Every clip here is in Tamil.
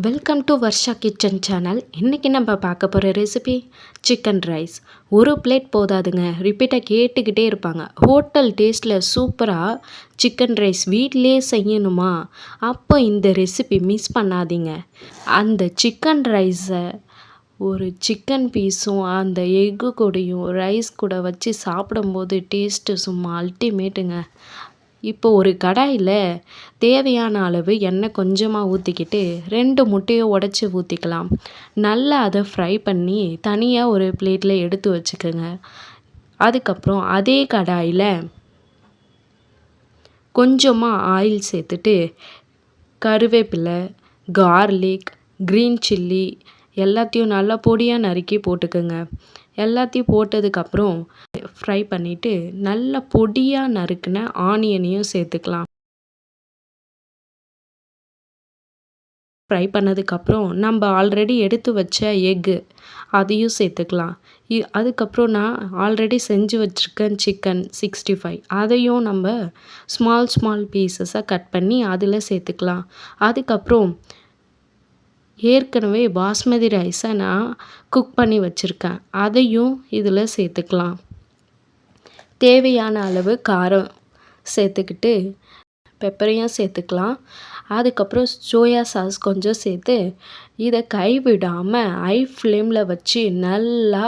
Welcome to Varsha kitchen channel. இன்றைக்கி நம்ம பார்க்க போகிற ரெசிபி சிக்கன் ரைஸ். ஒரு பிளேட் போதாதுங்க, ரிப்பீட்டாக கேட்டுக்கிட்டே இருப்பாங்க. ஹோட்டல் டேஸ்ட்டில் சூப்பராக சிக்கன் ரைஸ் வீட்டிலே செய்யணுமா? அப்போ இந்த ரெசிபி மிஸ் பண்ணாதீங்க. அந்த சிக்கன் ரைஸை ஒரு சிக்கன் பீஸும் அந்த எக்கு கூடயும் ரைஸ் கூட வச்சு சாப்பிடும்போது டேஸ்ட்டு சும்மா அல்டிமேட்டுங்க. இப்போ ஒரு கடாயில் தேவையான அளவு எண்ணெய் கொஞ்சமாக ஊற்றிக்கிட்டு 2 முட்டையை உடச்சி ஊற்றிக்கலாம். நல்லா அதை ஃப்ரை பண்ணி தனியாக ஒரு பிளேட்டில் எடுத்து வச்சுக்கோங்க. அதுக்கப்புறம் அதே கடாயில் கொஞ்சமாக ஆயில் சேர்த்துட்டு கருவேப்பிலை, கார்லிக், க்ரீன் சில்லி எல்லாத்தையும் நல்லா பொடியாக நறுக்கி போட்டுக்கோங்க. எல்லாத்தையும் போட்டதுக்கப்புறம் ஃப்ரை பண்ணிவிட்டு நல்லா பொடியாக நறுக்கின ஆனியனையும் சேர்த்துக்கலாம். ஃப்ரை பண்ணதுக்கப்புறம் நம்ம ஆல்ரெடி எடுத்து வச்ச எக்கு அதையும் சேர்த்துக்கலாம். அதுக்கப்புறம் நான் ஆல்ரெடி செஞ்சு வச்சுருக்கேன் சிக்கன் 65 அதையும் நம்ம ஸ்மால் பீசஸாக கட் பண்ணி அதில் சேர்த்துக்கலாம். அதுக்கப்புறம் ஏற்கனவே பாஸ்மதி ரைஸை நான் குக் பண்ணி வச்சுருக்கேன், அதையும் இதில் சேர்த்துக்கலாம். தேவையான அளவு காரம் சேர்த்துக்கிட்டு பெப்பரையும் சேர்த்துக்கலாம். அதுக்கப்புறம் சோயா சாஸ் கொஞ்சம் சேர்த்து இதை கைவிடாமல் ஹை ஃப்ளேமில் வச்சு நல்லா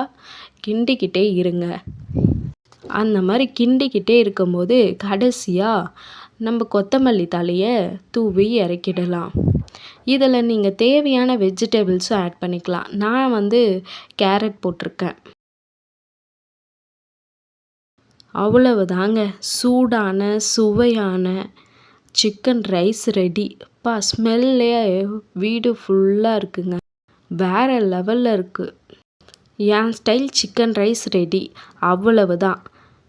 கிண்டிக்கிட்டே இருங்க. அந்த மாதிரி கிண்டிக்கிட்டே இருக்கும்போது கடைசியாக நம்ம கொத்தமல்லி தழையை தூவி இறக்கிடலாம். இதில் நீங்கள் தேவையான வெஜிடபிள்ஸும் ஆட் பண்ணிக்கலாம். நான் கேரட் போட்டிருக்கேன். அவ்வளவுதாங்க, சூடான சுவையான சிக்கன் ரைஸ் ரெடி. ஸ்மெல்லே வீடு ஃபுல்லாக இருக்குங்க, வேறு லெவலில் இருக்குது. என் ஸ்டைல் சிக்கன் ரைஸ் ரெடி. அவ்வளவுதான்.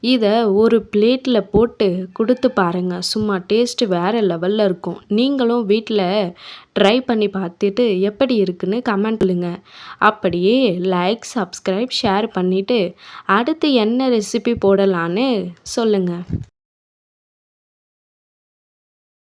இதை ஒரு பிளேட்டில் போட்டு கொடுத்து பாருங்கள், சும்மா டேஸ்ட்டு வேறு லெவலில் இருக்கும். நீங்களும் வீட்டில் ட்ரை பண்ணி பார்த்துட்டு எப்படி இருக்குன்னு கமெண்ட் பண்ணுங்கள். அப்படியே லைக், சப்ஸ்கிரைப், ஷேர் பண்ணிவிட்டு அடுத்து என்ன ரெசிபி போடலான்னு சொல்லுங்கள்.